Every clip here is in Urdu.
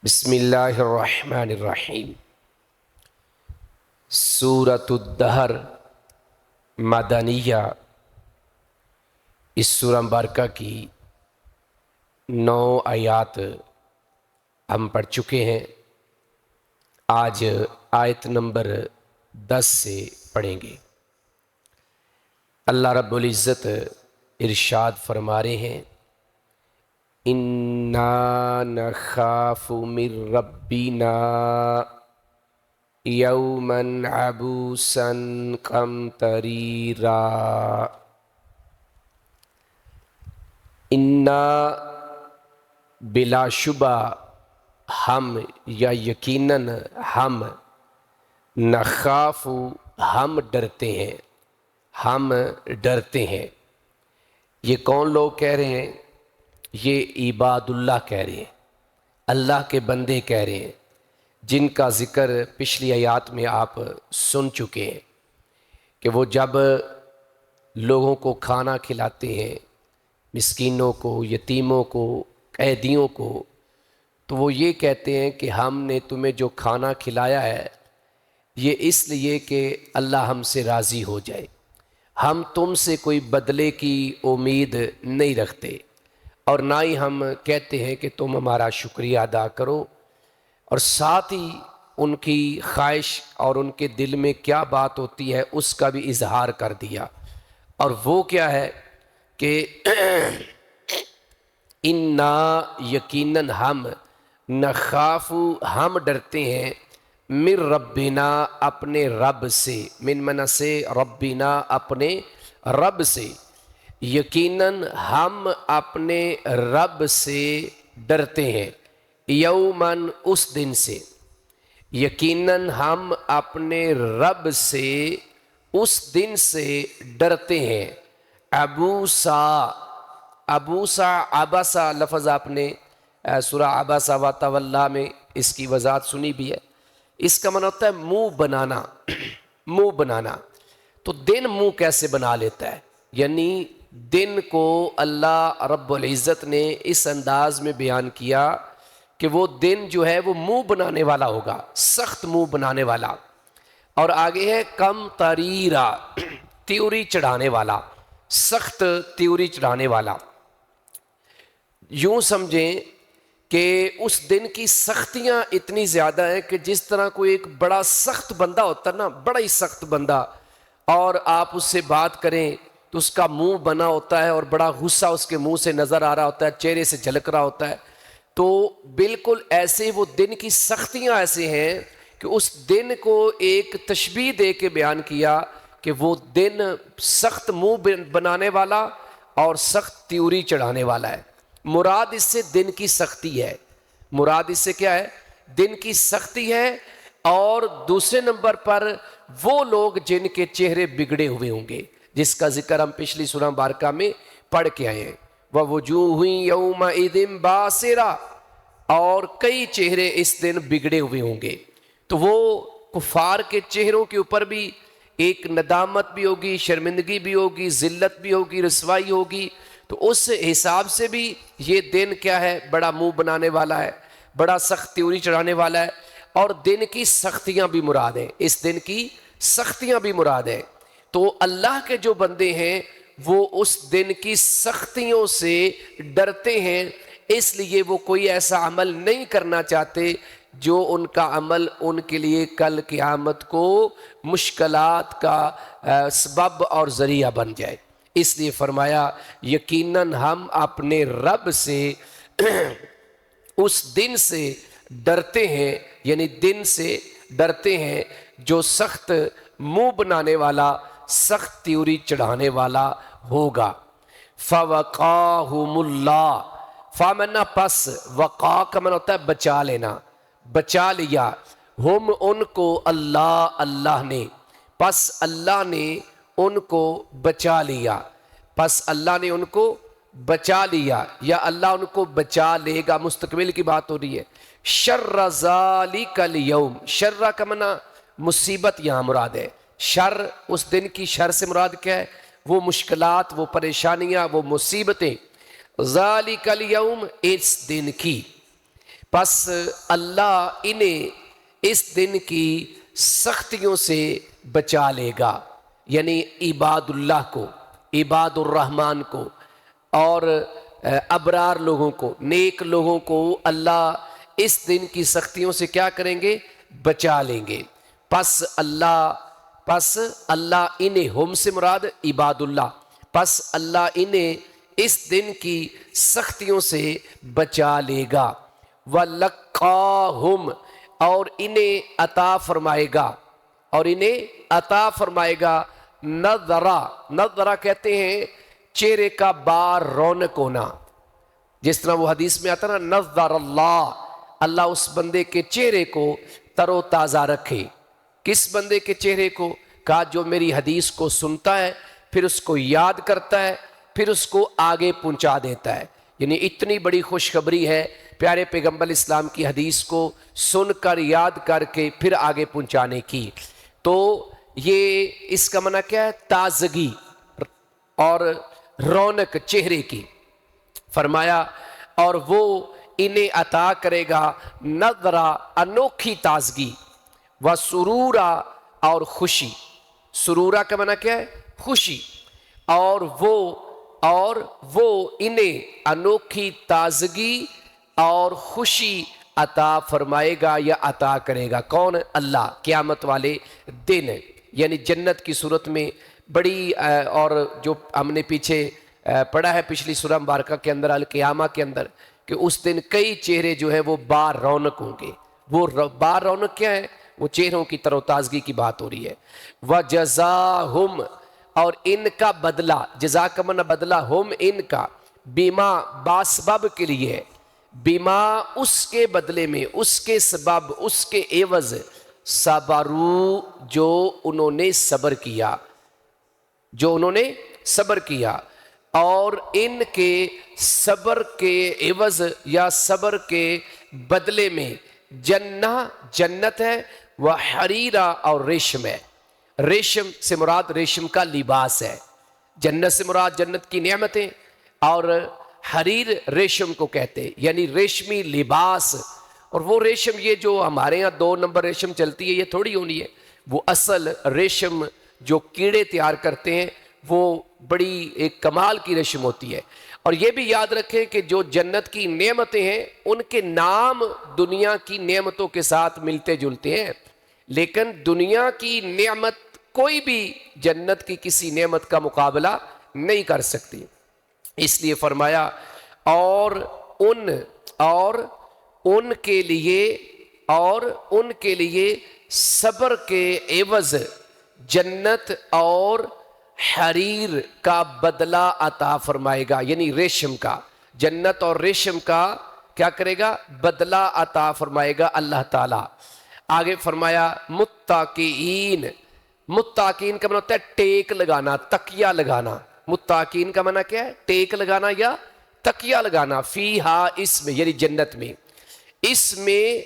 بسم اللہ الرحمن الرحیم۔ سورۃ الدہر مدنیہ۔ اس سورہ مبارکہ کی 9 آیات ہم پڑھ چکے ہیں۔ آج آیت نمبر 10 سے پڑھیں گے۔ اللہ رب العزت ارشاد فرما رہے ہیں، اِنَّا نَخَافُ مِن رَبِّنَا یَوْمًا عَبُوسًا قَمْطَرِیرًا۔ اِنَّا بلا شبہ ہم یا یقیناً ہم، نخاف ہم ڈرتے ہیں، ہم ڈرتے ہیں۔ یہ کون لوگ کہہ رہے ہیں؟ یہ عباد اللہ کہہ رہے ہیں، اللہ کے بندے کہہ رہے ہیں، جن کا ذکر پچھلی آیات میں آپ سن چکے ہیں کہ وہ جب لوگوں کو کھانا کھلاتے ہیں، مسکینوں کو، یتیموں کو، قیدیوں کو، تو وہ یہ کہتے ہیں کہ ہم نے تمہیں جو کھانا کھلایا ہے یہ اس لیے کہ اللہ ہم سے راضی ہو جائے، ہم تم سے کوئی بدلے کی امید نہیں رکھتے، اور نہ ہی ہم کہتے ہیں کہ تم ہمارا شکریہ ادا کرو۔ اور ساتھ ہی ان کی خواہش اور ان کے دل میں کیا بات ہوتی ہے اس کا بھی اظہار کر دیا، اور وہ کیا ہے کہ اِنَّا یقیناً ہم، نخاف ہم ڈرتے ہیں، من ربنا اپنے رب سے، من منع سے، ربنا اپنے رب سے، یقیناً ہم اپنے رب سے ڈرتے ہیں، یوماً اس دن سے، یقیناً ہم اپنے رب سے اس دن سے ڈرتے ہیں۔ عبوسا، عبوسا، عبسا لفظ آپ نے سورہ عبسا وتولیٰ میں اس کی وضاحت سنی بھی ہے۔ اس کا معنی ہوتا ہے منہ بنانا، منہ بنانا۔ تو دن منہ کیسے بنا لیتا ہے؟ یعنی دن کو اللہ رب العزت نے اس انداز میں بیان کیا کہ وہ دن جو ہے وہ منہ بنانے والا ہوگا، سخت منہ بنانے والا۔ اور آگے ہے کم تریرا، تیوری چڑھانے والا، سخت تیوری چڑھانے والا۔ یوں سمجھیں کہ اس دن کی سختیاں اتنی زیادہ ہیں کہ جس طرح کوئی ایک بڑا سخت بندہ ہوتا ہے نا، بڑا ہی سخت بندہ، اور آپ اس سے بات کریں تو اس کا منہ بنا ہوتا ہے اور بڑا غصہ اس کے منہ سے نظر آ رہا ہوتا ہے، چہرے سے جھلک رہا ہوتا ہے، تو بالکل ایسے وہ دن کی سختیاں ایسے ہیں کہ اس دن کو ایک تشبیہ دے کے بیان کیا کہ وہ دن سخت منہ بنانے والا اور سخت تیوری چڑھانے والا ہے۔ مراد اس سے دن کی سختی ہے، مراد اس سے کیا ہے؟ دن کی سختی ہے۔ اور دوسرے نمبر پر وہ لوگ جن کے چہرے بگڑے ہوئے ہوں گے، جس کا ذکر ہم پچھلی سورہ مبارکہ میں پڑھ کے آئے ہیں، وَوُجُوهٌ يَوْمَئِذٍ بَاسِرَةٌ، اور کئی چہرے اس دن بگڑے ہوئے ہوں گے۔ تو وہ کفار کے چہروں کے اوپر بھی ایک ندامت بھی ہوگی، شرمندگی بھی ہوگی، ذلت بھی ہوگی، رسوائی ہوگی۔ تو اس حساب سے بھی یہ دن کیا ہے؟ بڑا منہ بنانے والا ہے، بڑا سخت تیوری چڑھانے والا ہے، اور دن کی سختیاں بھی مراد ہیں، اس دن کی سختیاں بھی مراد ہیں۔ تو اللہ کے جو بندے ہیں وہ اس دن کی سختیوں سے ڈرتے ہیں، اس لیے وہ کوئی ایسا عمل نہیں کرنا چاہتے جو ان کا عمل ان کے لیے کل قیامت کو مشکلات کا سبب اور ذریعہ بن جائے۔ اس لیے فرمایا یقیناً ہم اپنے رب سے اس دن سے ڈرتے ہیں، یعنی دن سے ڈرتے ہیں جو سخت منہ بنانے والا، سخت تیوری چڑھانے والا ہوگا۔ فَوَقَاهُمُ اللَّهُ، فَمَنَا پس، وقا کا معنی ہوتا ہے بچا لینا، بچا لیا، ہم ان کو، اللہ نے، پس اللہ نے ان کو بچا لیا، پس اللہ نے ان کو بچا لیا، یا اللہ ان کو بچا لے گا، مستقبل کی بات ہو رہی ہے۔ شر ذالک الیوم، شر کا معنی مصیبت یہاں مراد ہے۔ شر، اس دن کی شر سے مراد کیا ہے؟ وہ مشکلات، وہ پریشانیاں، وہ مصیبتیں۔ ذالک الیوم، اس دن کی۔ پس اللہ انہیں اس دن کی سختیوں سے بچا لے گا، یعنی عباد اللہ کو، عباد الرحمن کو اور ابرار لوگوں کو، نیک لوگوں کو اللہ اس دن کی سختیوں سے کیا کریں گے؟ بچا لیں گے۔ پس اللہ انہیں، ہم سے مراد عباد اللہ، پس اللہ انہیں اس دن کی سختیوں سے بچا لے گا۔ وَلَقَّاهُمْ، اور انہیں عطا فرمائے گا، اور انہیں عطا فرمائے گا نظرہ کہتے ہیں چہرے کا بار رونق ہونا، جس طرح وہ حدیث میں آتا نا نظر اللہ اس بندے کے چہرے کو تر و تازہ رکھے۔ کس بندے کے چہرے کو؟ کہا جو میری حدیث کو سنتا ہے، پھر اس کو یاد کرتا ہے، پھر اس کو آگے پہنچا دیتا ہے۔ یعنی اتنی بڑی خوشخبری ہے پیارے پیغمبر اسلام کی حدیث کو سن کر یاد کر کے پھر آگے پہنچانے کی۔ تو یہ اس کا معنی کیا ہے؟ تازگی اور رونق چہرے کی۔ فرمایا اور وہ انہیں عطا کرے گا نظرہ، انوکھی تازگی، و سرورا، اور خوشی۔ سرورا کا معنی کیا ہے؟ خوشی۔ اور وہ انہیں انوکھی تازگی اور خوشی عطا فرمائے گا یا عطا کرے گا۔ کون؟ اللہ، قیامت والے دن، یعنی جنت کی صورت میں بڑی، اور جو ہم نے پیچھے پڑھا ہے پچھلی سورہ مبارکہ کے اندر القیامہ کے اندر، کہ اس دن کئی چہرے جو ہیں وہ بار رونق ہوں گے۔ وہ بار رونق کیا ہے؟ وہ چہروں کی تر و تازگی کی بات ہو رہی ہے۔ وَجَزَاهُمْ، اور ان کا بدلہ، جزا کا معنی بدلہ، ہم ان کا، بیما باسبب کے لیے، بیما اس کے بدلے میں، اس کے سبب، اس کے عوض، صبروا، جو انہوں نے صبر کیا، جو انہوں نے صبر کیا، اور ان کے صبر کے عوض یا صبر کے بدلے میں جنت ہے، وحریرا، اور ریشم ہے۔ ریشم سے مراد ریشم کا لباس ہے، جنت سے مراد جنت کی نعمتیں، اور حریر ریشم کو کہتے ہیں، یعنی ریشمی لباس۔ اور وہ ریشم، یہ جو ہمارے ہاں 2 نمبر ریشم چلتی ہے، یہ تھوڑی ہونی ہے، وہ اصل ریشم جو کیڑے تیار کرتے ہیں، وہ بڑی ایک کمال کی ریشم ہوتی ہے۔ اور یہ بھی یاد رکھیں کہ جو جنت کی نعمتیں ہیں ان کے نام دنیا کی نعمتوں کے ساتھ ملتے جلتے ہیں، لیکن دنیا کی نعمت کوئی بھی جنت کی کسی نعمت کا مقابلہ نہیں کر سکتی۔ اس لیے فرمایا اور ان کے لیے صبر کے عوض جنت اور حریر کا بدلہ عطا فرمائے گا، یعنی ریشم کا، جنت اور ریشم کا کیا کرے گا؟ بدلہ عطا فرمائے گا اللہ تعالی۔ آگے فرمایا متقین، متقین کا معنی ہوتا ہے ٹیک لگانا، تکیہ لگانا۔ متقین کا معنی کیا ہے؟ ٹیک لگانا یا تکیہ لگانا۔ فیہا، اس میں، یعنی جنت میں، اس میں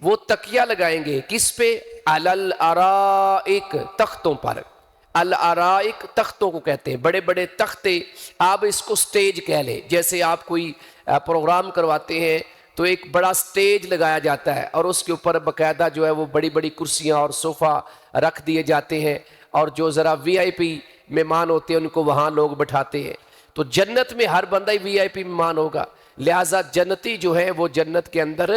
وہ تکیہ لگائیں گے، کس پہ؟ علی الارائک، تختوں پر۔ الارائک تختوں کو کہتے ہیں، بڑے بڑے تختے، آپ اس کو سٹیج کہہ لیں۔ جیسے آپ کوئی پروگرام کرواتے ہیں تو ایک بڑا سٹیج لگایا جاتا ہے، اور اس کے اوپر باقاعدہ جو ہے وہ بڑی بڑی کرسیاں اور صوفہ رکھ دیے جاتے ہیں، اور جو ذرا وی آئی پی مہمان ہوتے ہیں ان کو وہاں لوگ بٹھاتے ہیں۔ تو جنت میں ہر بندہ ہی وی آئی پی مہمان ہوگا، لہٰذا جنتی جو ہے وہ جنت کے اندر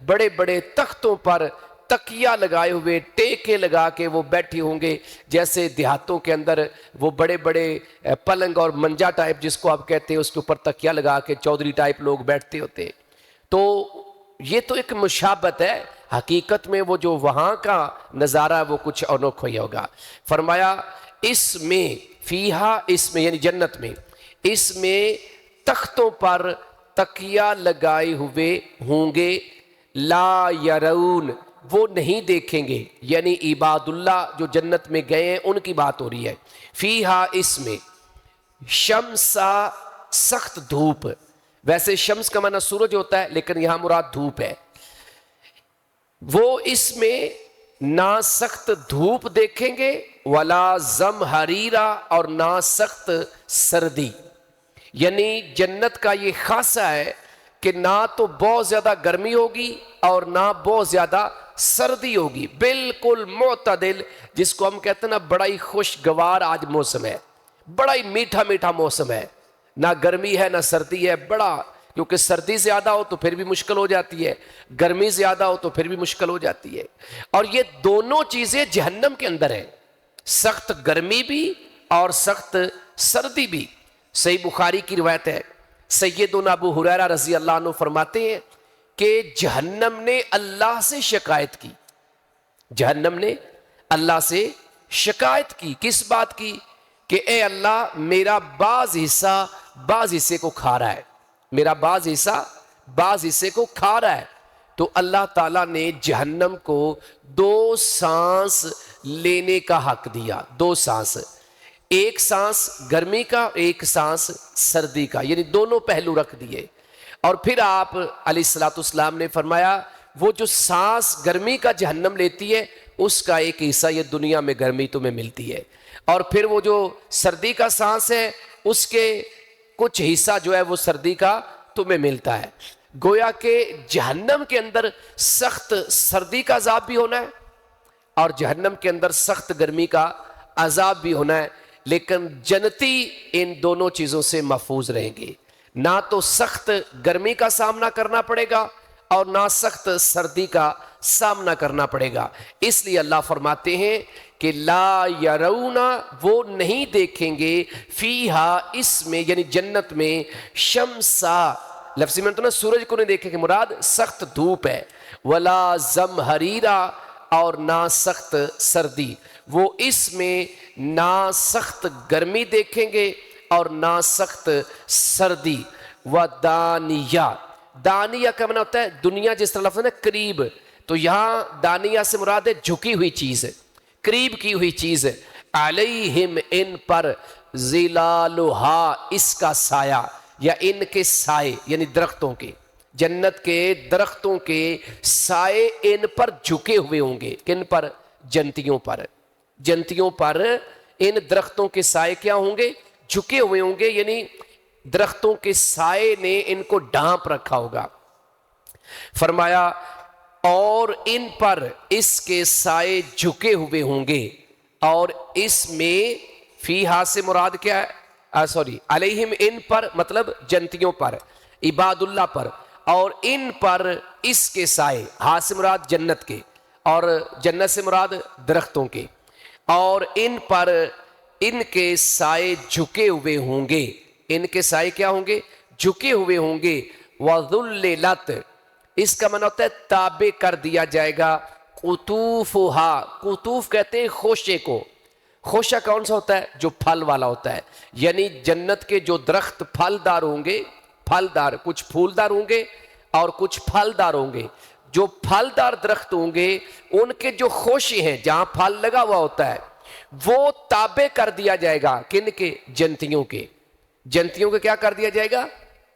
بڑے بڑے تختوں پر تکیہ لگائے ہوئے، ٹیکے لگا کے وہ بیٹھے ہوں گے، جیسے دیہاتوں کے اندر وہ بڑے بڑے پلنگ اور منجا ٹائپ جس کو آپ کہتے ہیں، اس کے اوپر تکیہ لگا کے چودھری ٹائپ لوگ بیٹھتے ہوتے ہیں۔ تو یہ تو ایک مشابہت ہے، حقیقت میں وہ جو وہاں کا نظارہ ہے وہ کچھ انوکھا ہی ہوگا۔ فرمایا اس میں، فیہا، اس میں یعنی جنت میں، اس میں تختوں پر تکیہ لگائے ہوئے ہوں گے، لا یرون، وہ نہیں دیکھیں گے، یعنی عباد اللہ جو جنت میں گئے ہیں ان کی بات ہو رہی ہے۔ فیہا، اس میں، شمسا، سخت دھوپ، ویسے شمس کا معنی سورج ہوتا ہے لیکن یہاں مراد دھوپ ہے، وہ اس میں نہ سخت دھوپ دیکھیں گے، ولا زمہریرا، اور نہ سخت سردی۔ یعنی جنت کا یہ خاصہ ہے کہ نہ تو بہت زیادہ گرمی ہوگی اور نہ بہت زیادہ سردی ہوگی، بالکل معتدل، جس کو ہم کہتے ہیں نا بڑا ہی خوشگوار آج موسم ہے، بڑا ہی میٹھا میٹھا موسم ہے، نہ گرمی ہے نہ سردی ہے، بڑا، کیونکہ سردی زیادہ ہو تو پھر بھی مشکل ہو جاتی ہے، گرمی زیادہ ہو تو پھر بھی مشکل ہو جاتی ہے۔ اور یہ دونوں چیزیں جہنم کے اندر ہیں، سخت گرمی بھی اور سخت سردی بھی۔ صحیح بخاری کی روایت ہے، سیدنا ابو ہریرہ رضی اللہ عنہ فرماتے ہیں کہ جہنم نے اللہ سے شکایت کی، جہنم نے اللہ سے شکایت کی، کس بات کی؟ کہ اے اللہ میرا بعض حصہ بعض حصے کو کھا رہا ہے، میرا بعض حصہ بعض حصے کو کھا رہا ہے۔ تو اللہ تعالیٰ نے جہنم کو 2 سانس لینے کا حق دیا، 2 سانس، ایک سانس گرمی کا، ایک سانس سردی کا، یعنی دونوں پہلو رکھ دیے۔ اور پھر آپ علیہ الصلوۃ والسلام نے فرمایا وہ جو سانس گرمی کا جہنم لیتی ہے اس کا ایک حصہ یہ دنیا میں گرمی تمہیں ملتی ہے، اور پھر وہ جو سردی کا سانس ہے اس کے کچھ حصہ جو ہے وہ سردی کا تمہیں ملتا ہے۔ گویا کہ جہنم کے اندر سخت سردی کا عذاب بھی ہونا ہے اور جہنم کے اندر سخت گرمی کا عذاب بھی ہونا ہے، لیکن جنتی ان دونوں چیزوں سے محفوظ رہیں گے، نہ تو سخت گرمی کا سامنا کرنا پڑے گا اور نہ سخت سردی کا سامنا کرنا پڑے گا۔ اس لیے اللہ فرماتے ہیں کہ لا یرونا، وہ نہیں دیکھیں گے، فیہا، اس میں یعنی جنت میں، شمسا، لفظی میں تو نا سورج کو نہیں دیکھیں گے، مراد سخت دھوپ ہے، ولا زمہریرا، اور نہ سخت سردی، وہ اس میں نہ سخت گرمی دیکھیں گے اور نہ سخت سردی۔ ودانیہ، دانیہ کا معنی ہوتا ہے دنیا، جس طرح لفظ ہے نا قریب، تو یہاں دانیہ سے مراد ہے جھکی ہوئی چیز، قریب کی ہوئی چیز۔ علیہم، ان پر، ظلالہا، اس کا سایہ یا ان کے سائے، یعنی درختوں کے، جنت کے درختوں کے سائے ان پر جھکے ہوئے ہوں گے۔ کن پر؟ جنتیوں پر، جنتیوں پر ان درختوں کے سائے کیا ہوں گے؟ جھکے ہوئے ہوں گے، یعنی درختوں کے سائے نے ان کو ڈھانپ رکھا ہوگا۔ فرمایا اور ان پر اس کے سائے جھکے ہوئے ہوں گے، اور اس میں فیہا سے مراد کیا ہے؟ علیہم، ان پر مطلب جنتیوں پر، عباد اللہ پر، اور ان پر اس کے سائے، ہاں سے مراد جنت کے، اور جنت سے مراد درختوں کے، اور ان پر ان کے سائے جھکے ہوئے ہوں گے، ان کے سائے کیا ہوں گے؟ جھکے ہوئے ہوں گے۔ وَذُلِّلَتْ، اس کا معنی ہوتا ہے تابع کر دیا جائے گا، قطوفہا، قطوف کہتے ہیں خوشے کو، خوشہ کون سا ہوتا ہے؟ جو پھل والا ہوتا ہے، یعنی جنت کے جو درخت پھلدار ہوں گے، پھلدار، کچھ پھولدار ہوں گے اور کچھ پھلدار ہوں گے، جو پھلدار درخت ہوں گے ان کے جو خوشے ہیں جہاں پھل لگا ہوا ہوتا ہے وہ تابع کر دیا جائے گا، کن کے؟ جنتیوں کے، جنتیوں کے کیا کر دیا جائے گا؟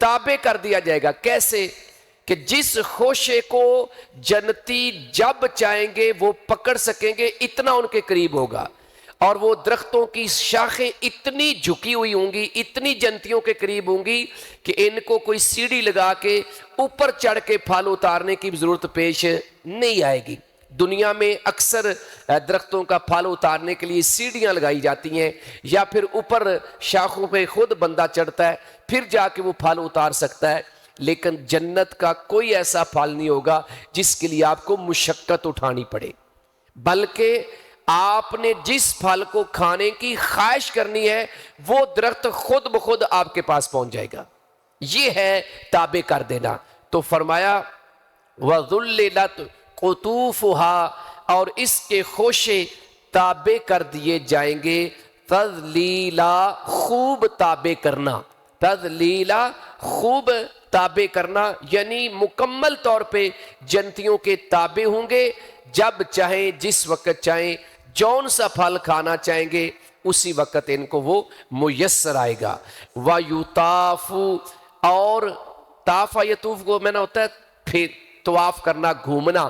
تابع کر دیا جائے گا۔ کیسے؟ کہ جس خوشے کو جنتی جب چاہیں گے وہ پکڑ سکیں گے، اتنا ان کے قریب ہوگا، اور وہ درختوں کی شاخیں اتنی جھکی ہوئی ہوں گی، اتنی جنتیوں کے قریب ہوں گی کہ ان کو کوئی سیڑھی لگا کے اوپر چڑھ کے پھل اتارنے کی ضرورت پیش نہیں آئے گی۔ دنیا میں اکثر درختوں کا پھل اتارنے کے لیے سیڑھیاں لگائی جاتی ہیں، یا پھر اوپر شاخوں پہ خود بندہ چڑھتا ہے پھر جا کے وہ پھل اتار سکتا ہے، لیکن جنت کا کوئی ایسا پھل نہیں ہوگا جس کے لیے آپ کو مشقت اٹھانی پڑے، بلکہ آپ نے جس پھل کو کھانے کی خواہش کرنی ہے وہ درخت خود بخود آپ کے پاس پہنچ جائے گا۔ یہ ہے تابع کر دینا۔ تو فرمایا وَذُلِّلَتْ قُطُوفُهَا، اور اس کے خوشے تابع کر دیے جائیں گے، تذلیلا، خوب تابع کرنا، تذلیلا، خوب تابع کرنا، یعنی مکمل طور پہ جنتیوں کے تابع ہوں گے، جب چاہیں، جس وقت چاہیں، جون سا پھل کھانا چاہیں گے اسی وقت ان کو وہ میسر آئے گا۔ وَيُطَافُ، اور طاف یطوف کو میں نے ہوتا ہے پھر طواف کرنا، گھومنا،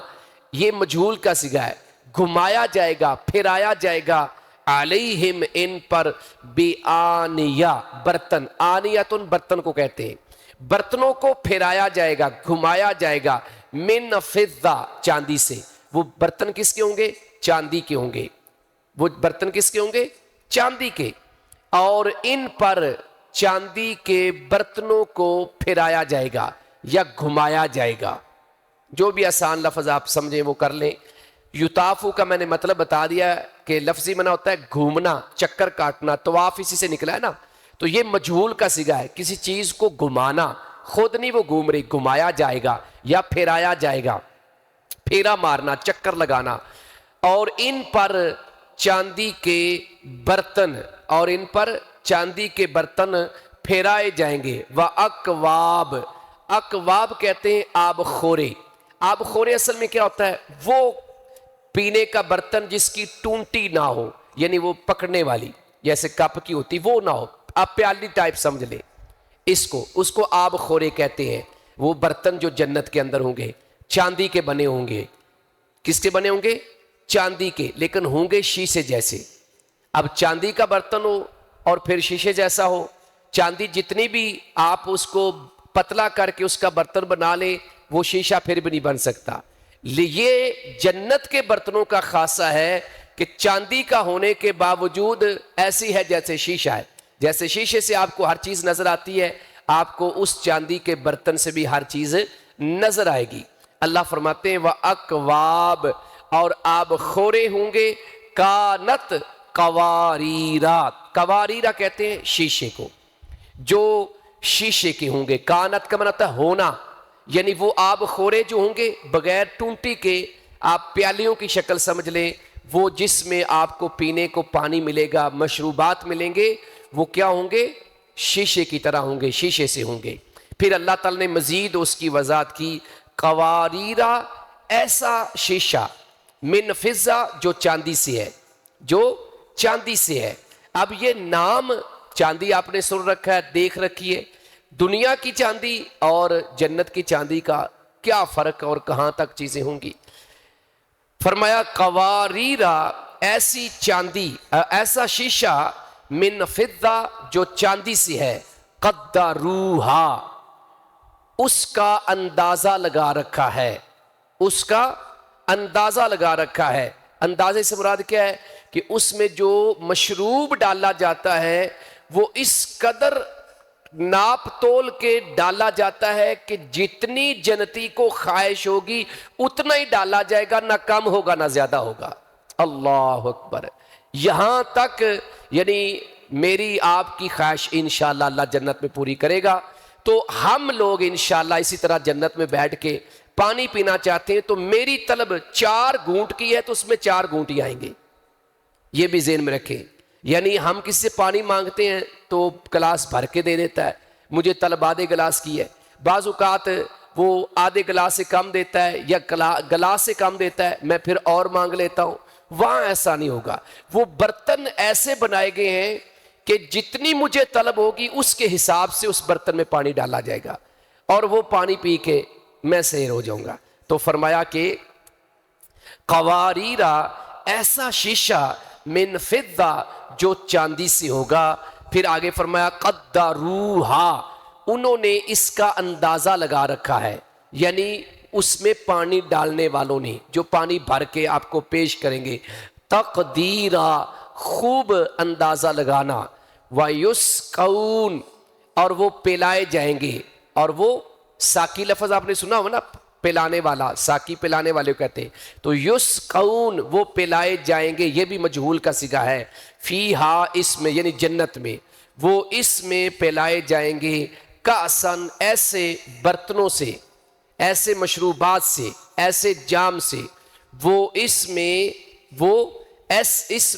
یہ مجہول کا صیغہ ہے، گھمایا جائے گا، پھر آیا جائے گا، علیہم، ان پر، بِآنِیَہ، برتن، آنیتن برتن کو کہتے ہیں، برتنوں کو پھیرایا جائے گا, گھمایا جائے گا, من فضہ, چاندی سے. وہ برتن کس کے ہوں گے؟ چاندی کے ہوں گے. وہ برتن کس کے ہوں گے؟ چاندی کے. اور ان پر چاندی کے برتنوں کو پھیرایا جائے گا یا گھمایا جائے گا. جو بھی آسان لفظ آپ سمجھیں وہ کر لیں. یطافو کا میں نے مطلب بتا دیا کہ لفظی معنی ہوتا ہے گھومنا, چکر کاٹنا. طواف اسی سے نکلا ہے نا, تو یہ مجہول کا صیغہ ہے, کسی چیز کو گھمانا, خود نہیں وہ گھوم رہی, گھمایا جائے گا یا پھیرایا جائے گا, پھیرا مارنا, چکر لگانا. اور ان پر چاندی کے برتن, اور ان پر چاندی کے برتن پھیرائے جائیں گے. وَأَكْوَابِ, اکواب کہتے ہیں آب خورے. آب خورے اصل میں کیا ہوتا ہے؟ وہ پینے کا برتن جس کی ٹونٹی نہ ہو, یعنی وہ پکڑنے والی جیسے کپ کی ہوتی وہ نہ ہو, آپ پیالی ٹائپ سمجھ لیں اس کو آب خورے کہتے ہیں. وہ برتن جو جنت کے اندر ہوں گے چاندی کے بنے ہوں گے. کس کے بنے ہوں گے؟ چاندی کے, لیکن ہوں گے شیشے جیسے. اب چاندی کا برتن ہو اور پھر شیشے جیسا ہو, چاندی جتنی بھی آپ اس کو پتلا کر کے اس کا برتن بنا لیں وہ شیشہ پھر بھی نہیں بن سکتا. یہ جنت کے برتنوں کا خاصہ ہے کہ چاندی کا ہونے کے باوجود ایسی ہے جیسے شیشہ ہے. جیسے شیشے سے آپ کو ہر چیز نظر آتی ہے, آپ کو اس چاندی کے برتن سے بھی ہر چیز نظر آئے گی. اللہ فرماتے ہیں وَأَكْوَابِ, اور آب خورے ہوں گے, کانت قواریرا. قواریرا کہتے ہیں شیشے کو, جو شیشے کے ہوں گے. کانت کا معنی ہوتا ہے ہونا, یعنی وہ آب خورے جو ہوں گے بغیر ٹونٹی کے, آپ پیالیوں کی شکل سمجھ لیں, وہ جس میں آپ کو پینے کو پانی ملے گا, مشروبات ملیں گے, وہ کیا ہوں گے؟ شیشے کی طرح ہوں گے, شیشے سے ہوں گے. پھر اللہ تعالی نے مزید اس کی وضاحت کی, قواریرا, ایسا شیشہ, من فضہ, جو چاندی سے ہے, جو چاندی سے ہے. اب یہ نام چاندی آپ نے سن رکھا ہے, دیکھ رکھی ہے. دنیا کی چاندی اور جنت کی چاندی کا کیا فرق اور کہاں تک چیزیں ہوں گی؟ فرمایا قواریرا, ایسی چاندی, ایسا شیشہ, من فضہ, جو چاندی سے ہے, قدروہا, اس کا اندازہ لگا رکھا ہے, اس کا اندازہ لگا رکھا ہے. اندازے سے مراد کیا ہے؟ کہ اس میں جو مشروب ڈالا جاتا ہے وہ اس قدر ناپ تول کے ڈالا جاتا ہے کہ جتنی جنتی کو خواہش ہوگی اتنا ہی ڈالا جائے گا, نہ کم ہوگا نہ زیادہ ہوگا. اللہ اکبر. یہاں تک یعنی میری آپ کی خواہش انشاءاللہ اللہ جنت میں پوری کرے گا. تو ہم لوگ انشاءاللہ اسی طرح جنت میں بیٹھ کے پانی پینا چاہتے ہیں, تو میری طلب 4 گھونٹ کی ہے تو اس میں 4 گھونٹ ہی آئیں گے, یہ بھی ذہن میں رکھیں. یعنی ہم کسی سے پانی مانگتے ہیں تو گلاس بھر کے دے دیتا ہے, مجھے طلب آدھے گلاس کی ہے. بعض اوقات وہ آدھے گلاس سے کم دیتا ہے یا گلاس سے کم دیتا ہے, میں پھر اور مانگ لیتا ہوں. وہاں ایسا نہیں ہوگا. وہ برتن ایسے بنائے گئے ہیں کہ جتنی مجھے طلب ہوگی اس کے حساب سے اس برتن میں پانی ڈالا جائے گا, اور وہ پانی پی کے میں سیر ہو جاؤں گا. تو فرمایا کہ قواریرا, ایسا شیشہ, من فضہ, جو چاندی سے ہوگا. پھر آگے فرمایا قدروہا, انہوں نے اس کا اندازہ لگا رکھا ہے, یعنی اس میں پانی ڈالنے والوں نے, جو پانی بھر کے آپ کو پیش کریں گے. تقدیرا, خوب اندازہ لگانا. وَيُسْقَوْنَ, اور وہ پلائے جائیں گے. اور وہ ساقی لفظ آپ نے سنا ہو نا, پلانے والا, ساقی پلانے والے کو کہتے ہیں. تو یسقون, وہ پلائے جائیں گے, یہ بھی مجہول کا صیغہ ہے. فیہا, اس میں یعنی جنت میں, وہ اس میں پلائے جائیں گے. کاسن, ایسے برتنوں سے, ایسے مشروبات سے, ایسے جام سے. وہ اس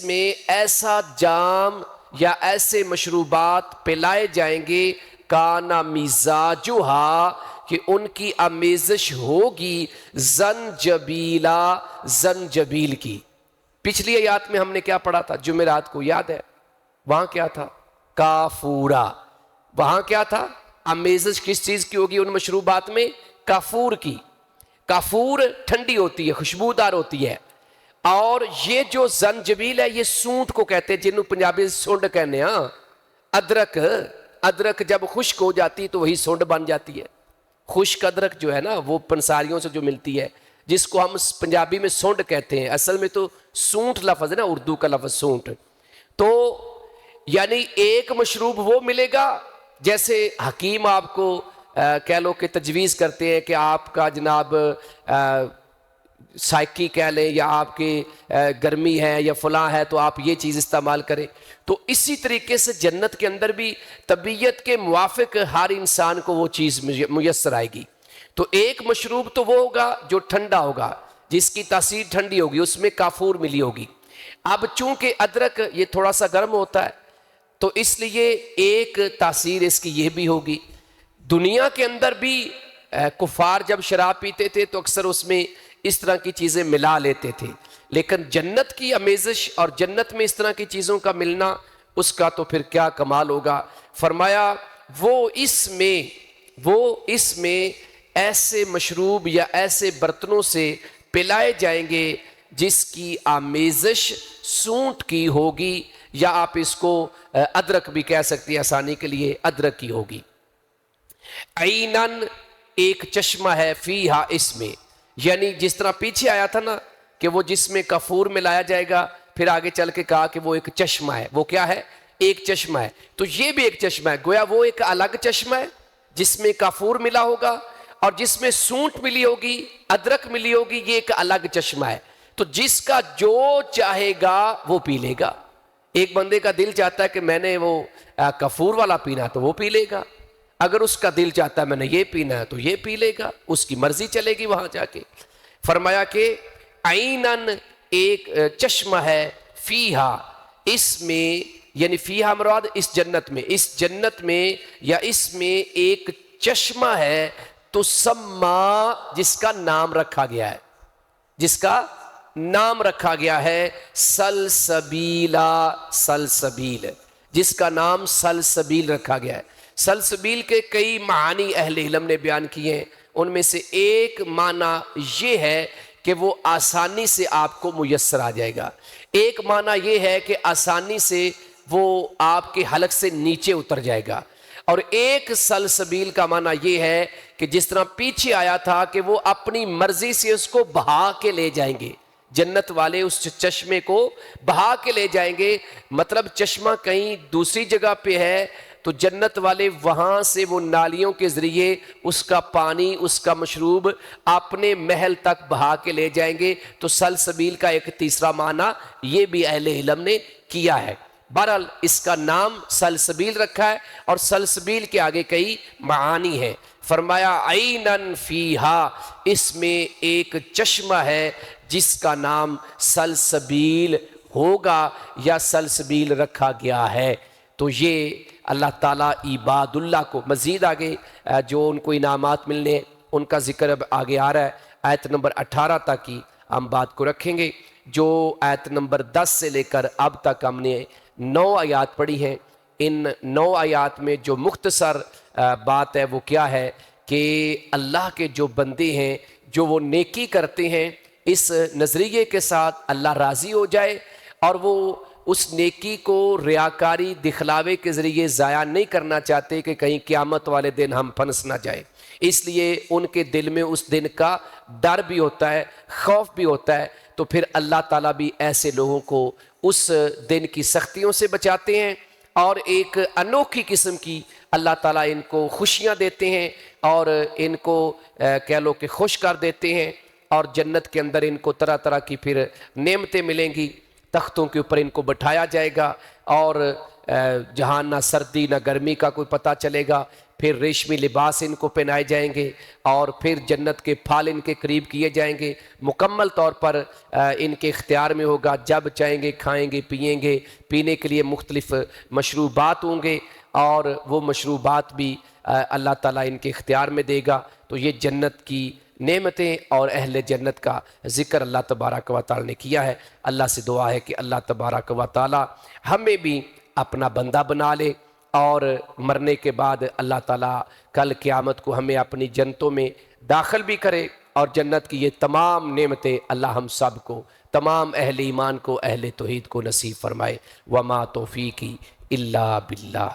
میں ایسا جام یا ایسے مشروبات پلائے جائیں گے, کانا مزاجہا, کہ ان کی آمیزش ہوگی زنجبیلا, زنجبیل کی. پچھلی آیات میں ہم نے کیا پڑھا تھا؟ جمعرات کو یاد ہے, وہاں کیا تھا؟ کافورا. وہاں کیا تھا؟ آمیزش کس چیز کی ہوگی ان مشروبات میں؟ کافور کی. کافور ٹھنڈی ہوتی ہے, خوشبودار ہوتی ہے. اور یہ جو زنجبیل ہے یہ سونٹ کو کہتے ہیں, جنہوں پنجابی سونڈ کہنے, ہاں ادرک, ادرک جب خشک ہو جاتی ہے تو وہی سونڈ بن جاتی ہے. خشک ادرک جو ہے نا وہ پنساریوں سے جو ملتی ہے، جس کو ہم پنجابی میں سونڈ کہتے ہیں، اصل میں تو سونٹ لفظ ہے نا، اردو کا لفظ سونٹ. تو یعنی ایک مشروب وہ ملے گا جیسے حکیم آپ کو کہہ لو کہ تجویز کرتے ہیں کہ آپ کا جناب سائیکی کہہ لیں یا آپ کی گرمی ہے یا فلاں ہے تو آپ یہ چیز استعمال کریں. تو اسی طریقے سے جنت کے اندر بھی طبیعت کے موافق ہر انسان کو وہ چیز میسر آئے گی. تو ایک مشروب تو وہ ہوگا جو ٹھنڈا ہوگا، جس کی تاثیر ٹھنڈی ہوگی، اس میں کافور ملی ہوگی. اب چونکہ ادرک یہ تھوڑا سا گرم ہوتا ہے تو اس لیے ایک تاثیر اس کی یہ بھی ہوگی. دنیا کے اندر بھی کفار جب شراب پیتے تھے تو اکثر اس میں اس طرح کی چیزیں ملا لیتے تھے، لیکن جنت کی آمیزش اور جنت میں اس طرح کی چیزوں کا ملنا، اس کا تو پھر کیا کمال ہوگا. فرمایا وہ اس میں ایسے مشروب یا ایسے برتنوں سے پلائے جائیں گے جس کی آمیزش سونٹ کی ہوگی، یا آپ اس کو ادرک بھی کہہ سکتے ہیں آسانی کے لیے، ادرک کی ہوگی. عینن ایک چشمہ ہے، فیہا اس میں، یعنی جس طرح پیچھے آیا تھا نا کہ وہ جس میں کافور ملایا جائے گا، پھر آگے چل کے کہا کہ وہ ایک چشمہ ہے. وہ کیا ہے؟ ایک چشمہ ہے. تو یہ بھی ایک چشمہ ہے، گویا وہ ایک الگ چشمہ ہے جس میں کافور ملا ہوگا، اور جس میں سونٹ ملی ہوگی، ادرک ملی ہوگی، یہ ایک الگ چشمہ ہے. تو جس کا جو چاہے گا وہ پی لے گا. ایک بندے کا دل چاہتا ہے کہ میں نے وہ کافور والا پینا تو وہ پی لے گا، اگر اس کا دل چاہتا ہے میں نے یہ پینا ہے تو یہ پی لے گا، اس کی مرضی چلے گی وہاں جا کے. فرمایا کہ عینن ایک چشمہ ہے، فیہا اس میں، یعنی فیہا مراد اس جنت میں یا اس میں ایک چشمہ ہے تو سما، جس کا نام رکھا گیا ہے سلسبیل، جس کا نام سلسبیل رکھا گیا ہے. سلسبیل کے کئی معانی اہل علم نے بیان کیے ہیں، ان میں سے ایک معنی یہ ہے کہ وہ آسانی سے آپ کو میسر آ جائے گا. ایک معنی یہ ہے کہ آسانی سے وہ آپ کے حلق سے نیچے اتر جائے گا. اور ایک سلسبیل کا معنی یہ ہے کہ جس طرح پیچھے آیا تھا کہ وہ اپنی مرضی سے اس کو بہا کے لے جائیں گے. جنت والے اس چشمے کو بہا کے لے جائیں گے، مطلب چشمہ کہیں دوسری جگہ پہ ہے تو جنت والے وہاں سے وہ نالیوں کے ذریعے اس کا پانی، اس کا مشروب اپنے محل تک بہا کے لے جائیں گے. تو سلسبیل کا ایک تیسرا معنی یہ بھی اہل علم نے کیا ہے. بہرحال اس کا نام سلسبیل رکھا ہے، اور سلسبیل کے آگے کئی معانی ہیں. فرمایا عینن فیہا اس میں ایک چشمہ ہے جس کا نام سلسبیل ہوگا یا سلسبیل رکھا گیا ہے. تو یہ اللہ تعالیٰ عباد اللہ کو مزید آگے جو ان کو انعامات ملنے ان کا ذکر اب آگے آ رہا ہے. آیت نمبر 18 تک کی ہم بات کو رکھیں گے. جو آیت نمبر 10 سے لے کر اب تک ہم نے 9 آیات پڑھی ہیں، ان 9 آیات میں جو مختصر بات ہے وہ کیا ہے کہ اللہ کے جو بندے ہیں جو وہ نیکی کرتے ہیں، اس نظریے کے ساتھ اللہ راضی ہو جائے اور وہ اس نیکی کو ریاکاری دکھلاوے کے ذریعے ضائع نہیں کرنا چاہتے کہ کہیں قیامت والے دن ہم پھنس نہ جائیں. اس لیے ان کے دل میں اس دن کا ڈر بھی ہوتا ہے، خوف بھی ہوتا ہے. تو پھر اللہ تعالیٰ بھی ایسے لوگوں کو اس دن کی سختیوں سے بچاتے ہیں، اور ایک انوکھی قسم کی اللہ تعالیٰ ان کو خوشیاں دیتے ہیں اور ان کو کہہ لو کہ خوش کر دیتے ہیں. اور جنت کے اندر ان کو طرح طرح کی پھر نعمتیں ملیں گی، تختوں کے اوپر ان کو بٹھایا جائے گا، اور جہاں نہ سردی نہ گرمی کا کوئی پتہ چلے گا. پھر ریشمی لباس ان کو پہنائے جائیں گے، اور پھر جنت کے پھل ان کے قریب کیے جائیں گے. مکمل طور پر ان کے اختیار میں ہوگا، جب چاہیں گے کھائیں گے پئیں گے. پینے کے لیے مختلف مشروبات ہوں گے، اور وہ مشروبات بھی اللہ تعالیٰ ان کے اختیار میں دے گا. تو یہ جنت کی نعمتیں اور اہل جنت کا ذکر اللہ تبارک و تعالیٰ نے کیا ہے. اللہ سے دعا ہے کہ اللہ تبارک و تعالیٰ ہمیں بھی اپنا بندہ بنا لے، اور مرنے کے بعد اللہ تعالیٰ کل قیامت کو ہمیں اپنی جنتوں میں داخل بھی کرے، اور جنت کی یہ تمام نعمتیں اللہ ہم سب کو، تمام اہل ایمان کو، اہل توحید کو نصیب فرمائے. وما توفیقی الا باللہ.